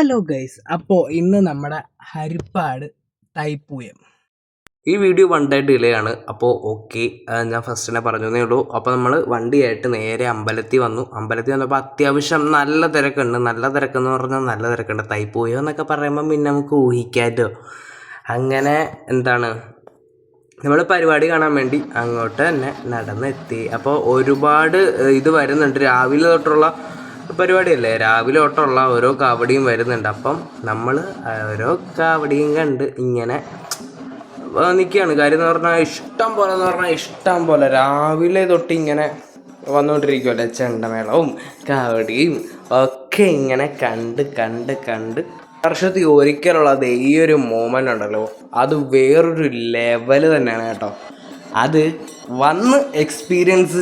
Hello guys, അപ്പോൾ ഇന്ന് നമ്മുടെ ഹരിപ്പാട് തൈപ്പൂയം. ഈ വീഡിയോ 1 day ഡിലേ ആണ്. അപ്പോൾ ഓക്കെ, ഞാൻ ഫസ്റ്റ് തന്നെ പറഞ്ഞതേ ഉള്ളൂ. അപ്പോൾ നമ്മൾ വണ്ടിയായിട്ട് നേരെ അമ്പലത്തിൽ വന്നപ്പോൾ അത്യാവശ്യം നല്ല തിരക്കുണ്ട്. നല്ല തിരക്കെന്ന് പറഞ്ഞാൽ നല്ല തിരക്കുണ്ട്. തൈപ്പൂയം എന്നൊക്കെ പറയുമ്പം പിന്നെ നമുക്ക് ഊഹിക്കാമല്ലോ. അങ്ങനെ നമ്മൾ പരിപാടി കാണാൻ വേണ്ടി അങ്ങോട്ട് തന്നെ നടന്നെത്തി. അപ്പോൾ ഒരുപാട് ഇത് വരുന്നുണ്ട്. രാവിലെ തൊട്ടുള്ള പരിപാടിയല്ലേ, രാവിലെ തൊട്ടുള്ള ഓരോ കാവടിയും വരുന്നുണ്ട്. അപ്പം നമ്മൾ ഓരോ കാവടിയും കണ്ട് ഇങ്ങനെ നിൽക്കുകയാണ്. കാര്യം എന്ന് പറഞ്ഞാൽ ഇഷ്ടം പോലെ രാവിലെ തൊട്ട് ഇങ്ങനെ വന്നുകൊണ്ടിരിക്കുമല്ലേ, ചെണ്ടമേളവും കാവടിയും ഒക്കെ ഇങ്ങനെ കണ്ട് വർഷത്തിൽ ഒരിക്കലുള്ളത് ഈ ഒരു മൂമെൻ്റ് ഉണ്ടല്ലോ, അത് വേറൊരു ലെവൽ തന്നെയാണ് കേട്ടോ. അത് വന്ന് എക്സ്പീരിയൻസ്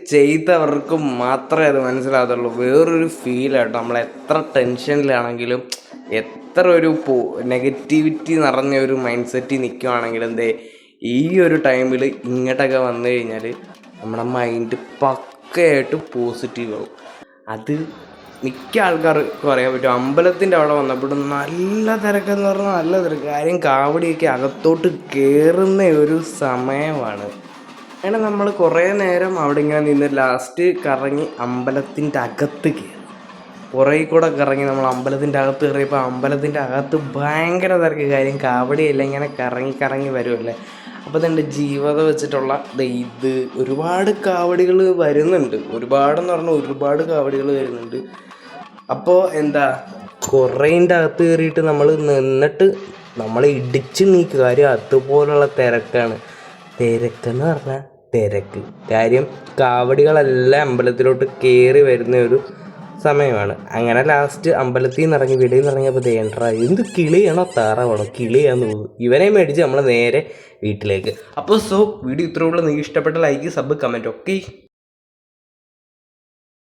ചെയ്തവർക്ക് മാത്രമേ അത് മനസ്സിലാകത്തുള്ളൂ. വേറൊരു ഫീലാട്ടോ. നമ്മൾ എത്ര ടെൻഷനിലാണെങ്കിലും എത്ര ഒരു നെഗറ്റിവിറ്റി നിറഞ്ഞ ഒരു മൈൻഡ് സെറ്റിൽ നിൽക്കുകയാണെങ്കിലും ഈ ഒരു ടൈമിൽ ഇങ്ങോട്ടൊക്കെ വന്നു കഴിഞ്ഞാൽ നമ്മുടെ മൈൻഡ് പക്കയായിട്ട് പോസിറ്റീവ് ആവും. അത് മിക്ക ആൾക്കാർക്കും അറിയാൻ പറ്റും. അമ്പലത്തിൻ്റെ അവിടെ വന്നപ്പോഴും നല്ല തിരക്കെന്ന് പറഞ്ഞാൽ നല്ല തിരക്ക്. കാര്യം കാവടിയൊക്കെ അകത്തോട്ട് കയറുന്ന ഒരു സമയമാണ്. അങ്ങനെ നമ്മൾ കുറേ നേരം അവിടെ ഇങ്ങനെ നിന്ന് ലാസ്റ്റ് കറങ്ങി അമ്പലത്തിൻ്റെ അകത്ത് കയറി. പുറകിൽ കൂടെ കറങ്ങി നമ്മൾ അമ്പലത്തിൻ്റെ അകത്ത് കയറിയപ്പോൾ അമ്പലത്തിൻ്റെ അകത്ത് ഭയങ്കര തിരക്ക്. കാര്യം കാവടിയെല്ലാം ഇങ്ങനെ കറങ്ങി വരുമല്ലേ. അപ്പോൾ ഇതെൻ്റെ ജീവിതം വെച്ചിട്ടുള്ള ഇത് ഒരുപാട് കാവടികൾ വരുന്നുണ്ട്. ഒരുപാട് കാവടികൾ വരുന്നുണ്ട്. അപ്പോൾ കുറേൻ്റെ അകത്ത് കയറിയിട്ട് നമ്മൾ നിന്നിട്ട് നമ്മളെ ഇടിച്ച് നീക്കുക. കാര്യം അതുപോലുള്ള തിരക്കാണ്. തിരക്കെന്ന് പറഞ്ഞാൽ തിരക്ക്. കാര്യം കാവടികളെല്ലാം അമ്പലത്തിലോട്ട് കയറി വരുന്ന ഒരു സമയമാണ്. അങ്ങനെ ലാസ്റ്റ് അമ്പലത്തിൽ നിന്ന് ഇറങ്ങി വെളിയിൽ നിന്ന് ഇറങ്ങിയപ്പോൾ എന്ത് കിളിയാണോ താറാവാണോ കിളിയാന്ന് തോന്നുന്നു. ഇവനെ മേടിച്ച് നമ്മൾ നേരെ വീട്ടിലേക്ക്. അപ്പോൾ വീഡിയോ ഇത്രയുള്ള നിങ്ങൾക്ക് ഇഷ്ടപ്പെട്ട ലൈക്ക്, സബ്, കമൻറ്റ്. ഓക്കെ.